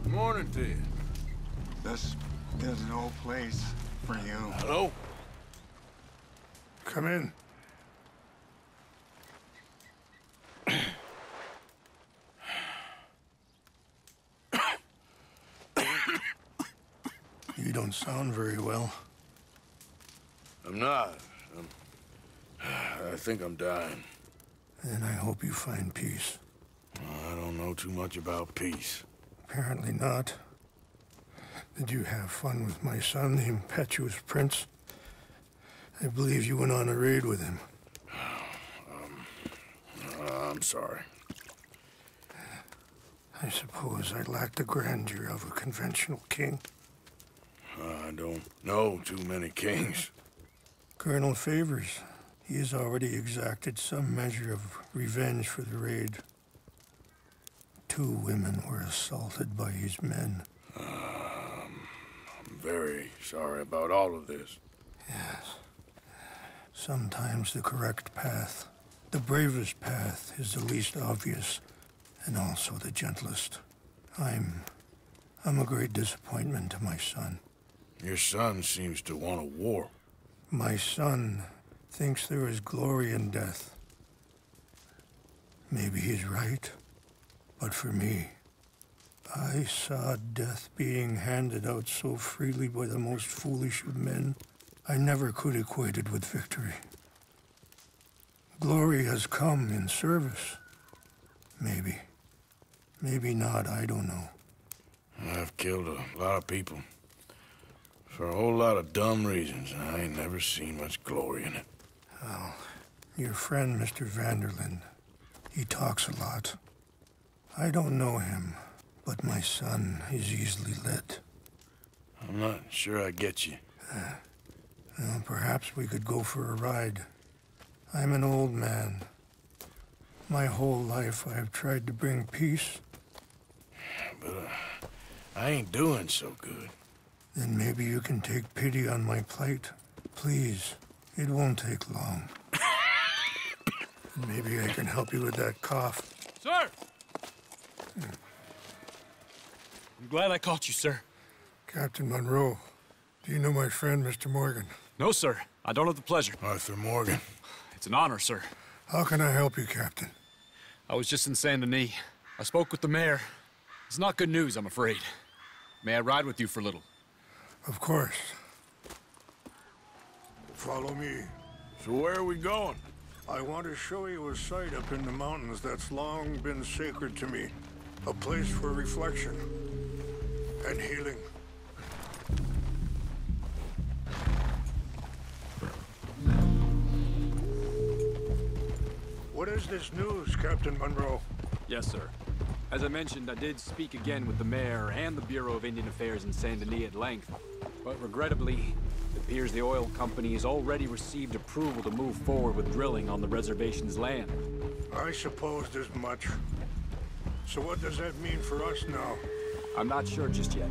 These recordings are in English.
Morning to you. This is no place for you. Hello? Come in. You don't sound very well. I'm not. I think I'm dying. And I hope you find peace. I don't know too much about peace. Apparently not. Did you have fun with my son, the impetuous prince? I believe you went on a raid with him. I'm sorry. I suppose I lack the grandeur of a conventional king. I don't know too many kings. Colonel Favors, he has already exacted some measure of revenge for the raid. 2 women were assaulted by his men. I'm very sorry about all of this. Yes. Sometimes the correct path, the bravest path, is the least obvious, and also the gentlest. I'm a great disappointment to my son. Your son seems to want a war. My son thinks there is glory in death. Maybe he's right, but for me, I saw death being handed out so freely by the most foolish of men, I never could equate it with victory. Glory has come in service. Maybe. Maybe not, I don't know. I've killed a lot of people. For a whole lot of dumb reasons, and I ain't never seen much glory in it. Well, your friend, Mr. Vanderlyn, he talks a lot. I don't know him, but my son is easily led. I'm not sure I get you. Well, perhaps we could go for a ride. I'm an old man. My whole life I've tried to bring peace. But I ain't doing so good. Then maybe you can take pity on my plight. Please, it won't take long. Maybe I can help you with that cough. Sir! I'm glad I caught you, sir. Captain Monroe, do you know my friend, Mr. Morgan? No, sir. I don't have the pleasure. Arthur Morgan. It's an honor, sir. How can I help you, Captain? I was just in Saint Denis. I spoke with the mayor. It's not good news, I'm afraid. May I ride with you for a little? Of course. Follow me. So where are we going? I want to show you a site up in the mountains that's long been sacred to me. A place for reflection and healing. What is this news, Captain Monroe? Yes, sir. As I mentioned, I did speak again with the mayor and the Bureau of Indian Affairs in Saint Denis at length. But regrettably, it appears the oil company has already received approval to move forward with drilling on the reservation's land. I supposed as much. So what does that mean for us now? I'm not sure just yet.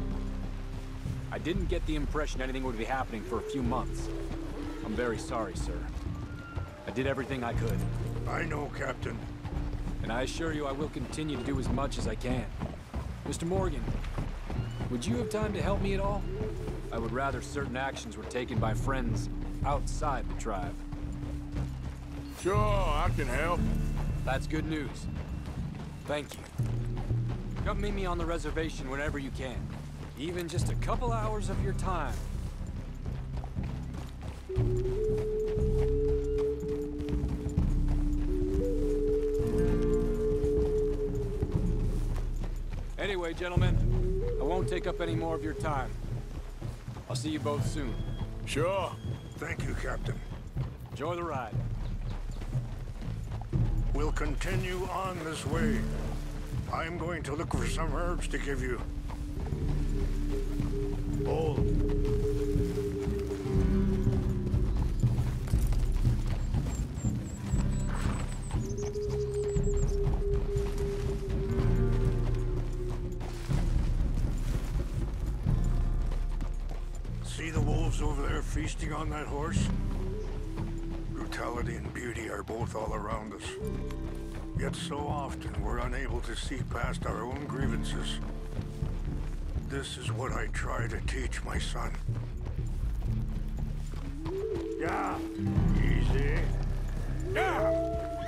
I didn't get the impression anything would be happening for a few months. I'm very sorry, sir. I did everything I could. I know, Captain. And I assure you I will continue to do as much as I can. Mr. Morgan, would you have time to help me at all? I would rather certain actions were taken by friends outside the tribe. Sure, I can help. That's good news. Thank you. Come meet me on the reservation whenever you can. Even just a couple hours of your time. Anyway, gentlemen, I won't take up any more of your time. I'll see you both soon. Sure. Thank you, Captain. Enjoy the ride. We'll continue on this way. I'm going to look for some herbs to give you. Bowl. See See the wolves over there feasting on that horse? Brutality and beauty are both all around us. Yet so often we're unable to see past our own grievances. This is what I try to teach my son. Yeah, easy. Yeah!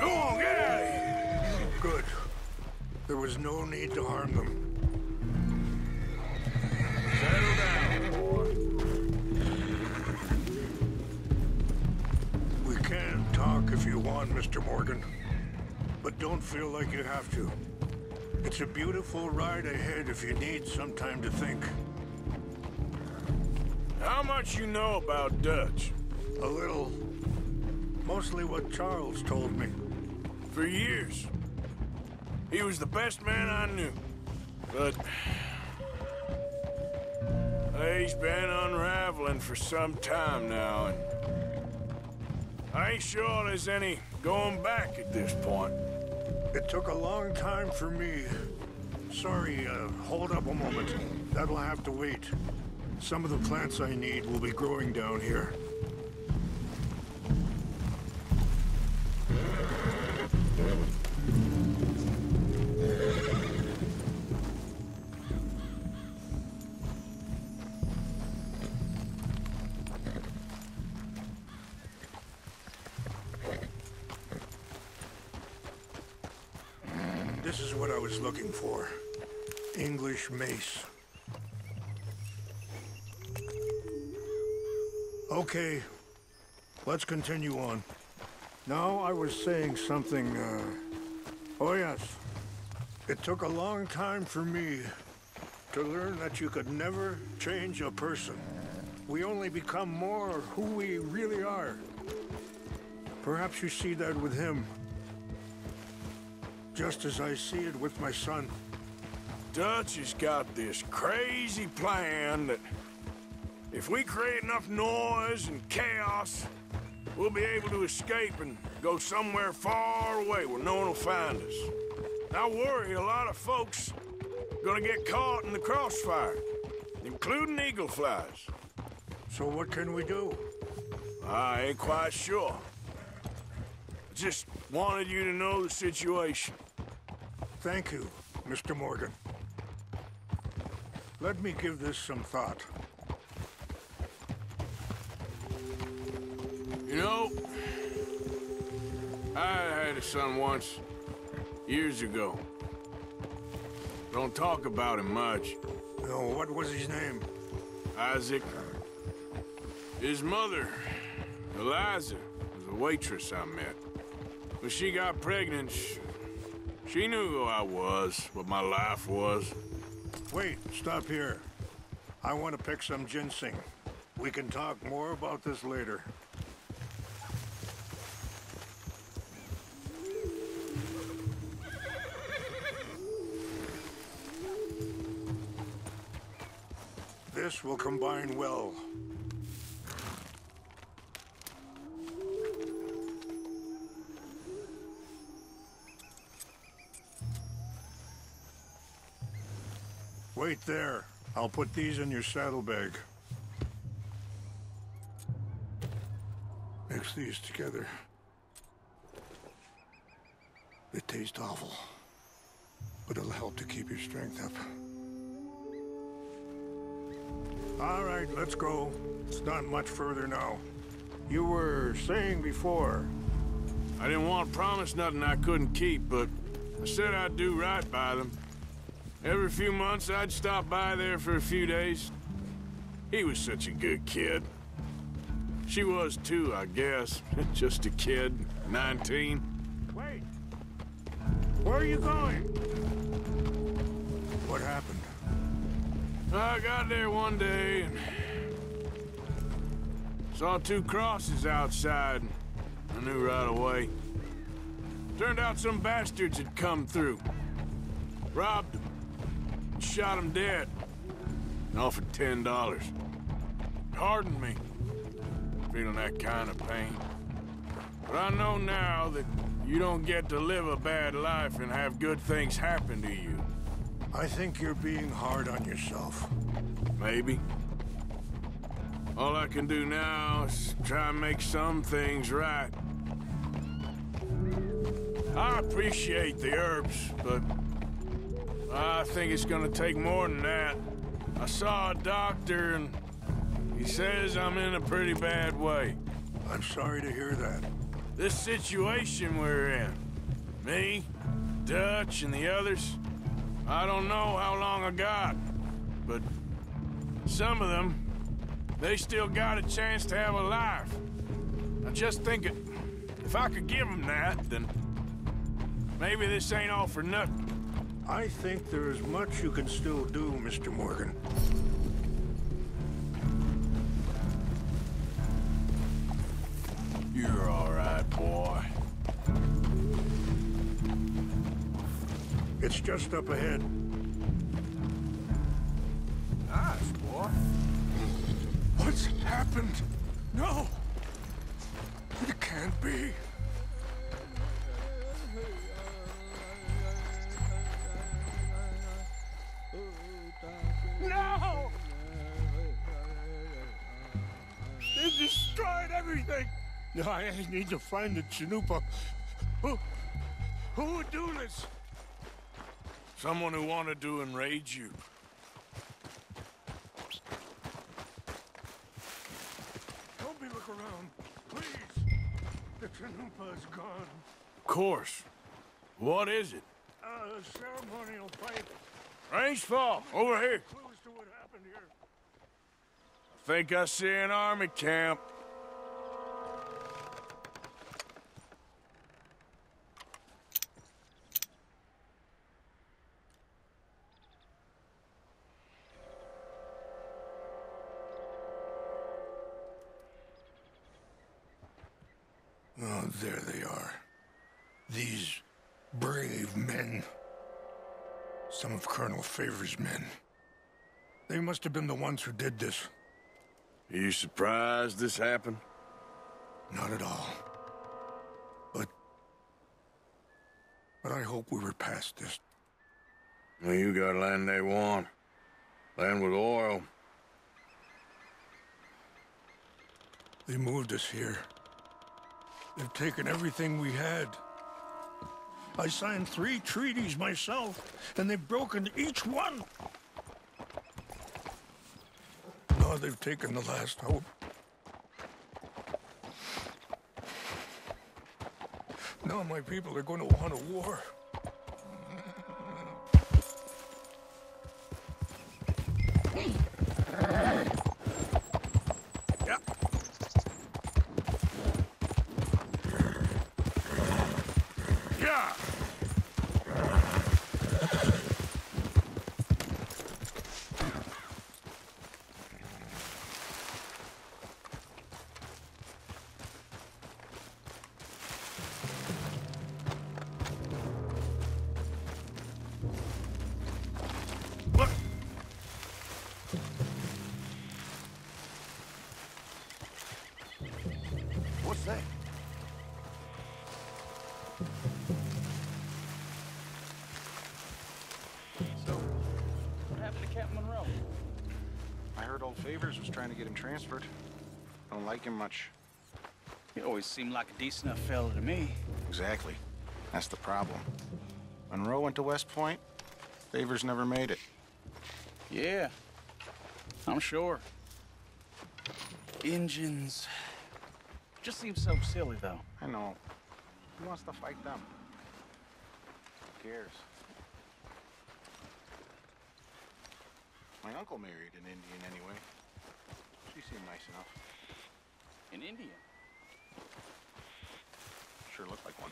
Go on, get out of here! Good. There was no need to harm them. Settle down, boy. We can talk if you want, Mr. Morgan. But don't feel like you have to. It's a beautiful ride ahead if you need some time to think. How much you know about Dutch? A little. Mostly what Charles told me. For years. He was the best man I knew. But... he's been unraveling for some time now, and... I ain't sure there's any going back at this point. It took a long time for me. Sorry, hold up a moment. That'll have to wait. Some of the plants I need will be growing down here. This is what I was looking for. English mace. Okay, let's continue on. Now I was saying something, oh yes. It took a long time for me to learn that you could never change a person. We only become more who we really are. Perhaps you see that with him. Just as I see it with my son. Dutch has got this crazy plan that if we create enough noise and chaos, we'll be able to escape and go somewhere far away where no one will find us. I worry a lot of folks are gonna get caught in the crossfire, including eagle flies. So what can we do? I ain't quite sure. I just wanted you to know the situation. Thank you, Mr. Morgan. Let me give this some thought. You know, I had a son once, years ago. Don't talk about him much. No, what was his name? Isaac. His mother, Eliza, was a waitress I met. When she got pregnant, she knew who I was, what my life was. Wait, stop here. I want to pick some ginseng. We can talk more about this later. This will combine well. Wait there. I'll put these in your saddlebag. Mix these together. They taste awful, but it'll help to keep your strength up. All right, let's go. It's not much further now. You were saying before... I didn't want to promise nothing I couldn't keep, but I said I'd do right by them. Every few months, I'd stop by there for a few days. He was such a good kid. She was too, I guess. Just a kid, 19. Wait! Where are you going? What happened? I got there one day and saw two crosses outside. I knew right away. Turned out some bastards had come through. Robbed them. Shot him dead. And offered $10. Hardened me. Feeling that kind of pain. But I know now that you don't get to live a bad life and have good things happen to you. I think you're being hard on yourself. Maybe. All I can do now is try and make some things right. I appreciate the herbs, but I think it's gonna take more than that. I saw a doctor and he says I'm in a pretty bad way. I'm sorry to hear that. This situation we're in, me, Dutch, and the others, I don't know how long I got, but some of them, they still got a chance to have a life. I just think if I could give them that, then maybe this ain't all for nothing. I think there is much you can still do, Mr. Morgan. You're all right, boy. It's just up ahead. Nice, boy. What's happened? No! It can't be. No! They destroyed everything! I need to find the Chanupa. Who would do this? Someone who wanted to enrage you. Help me look around, please. The Chanupa is gone. Of course. What is it? A ceremonial pipe. Range fall, over here. Clues to what happened here. I think I see an army camp. Oh, there they are. These brave men. Some of Colonel Favor's men. They must have been the ones who did this. Are you surprised this happened? Not at all. But I hope we were past this. Well, you got land they want. Land with oil. They moved us here. They've taken everything we had. I signed 3 treaties myself, and they've broken each one. Now they've taken the last hope. Now my people are going to want a war. Yeah. Yeah. What? What's that? So, what happened to Captain Monroe? I heard old Favors was trying to get him transferred. Don't like him much. He always seemed like a decent enough fella to me. Exactly. That's the problem. Monroe went to West Point. Favors never made it. Yeah, I'm sure. Engines. Just seems so silly, though. I know. Who wants to fight them? Who cares? My uncle married an Indian anyway. She seemed nice enough. An Indian? Sure looked like one.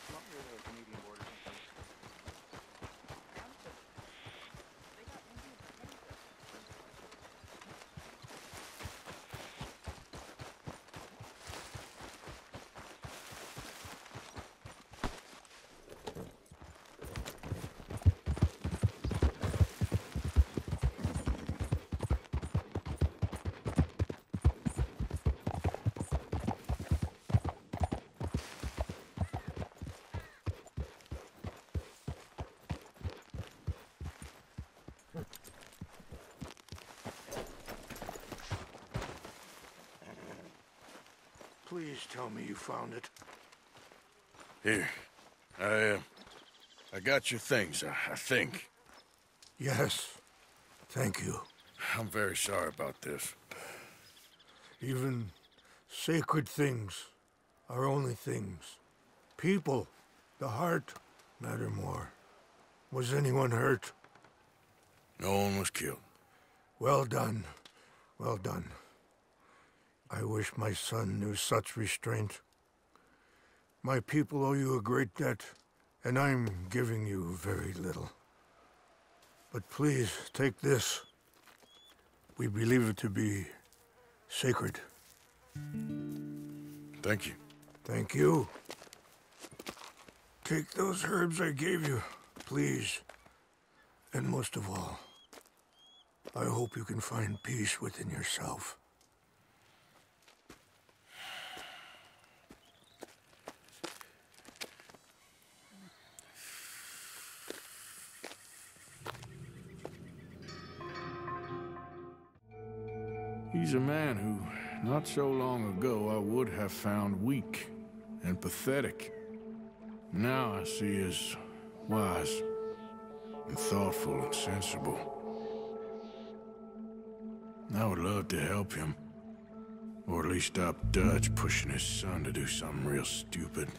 Come up near the Canadian border sometime. Please tell me you found it. Here. I got your things, I think. Yes. Thank you. I'm very sorry about this. Even sacred things are only things. People, the heart, matter more. Was anyone hurt? No one was killed. Well done. Well done. I wish my son knew such restraint. My people owe you a great debt, and I'm giving you very little. But please, take this. We believe it to be sacred. Thank you. Thank you. Take those herbs I gave you, please. And most of all, I hope you can find peace within yourself. He's a man who, not so long ago, I would have found weak and pathetic. Now I see as wise and thoughtful and sensible. I would love to help him, or at least stop Dutch pushing his son to do something real stupid.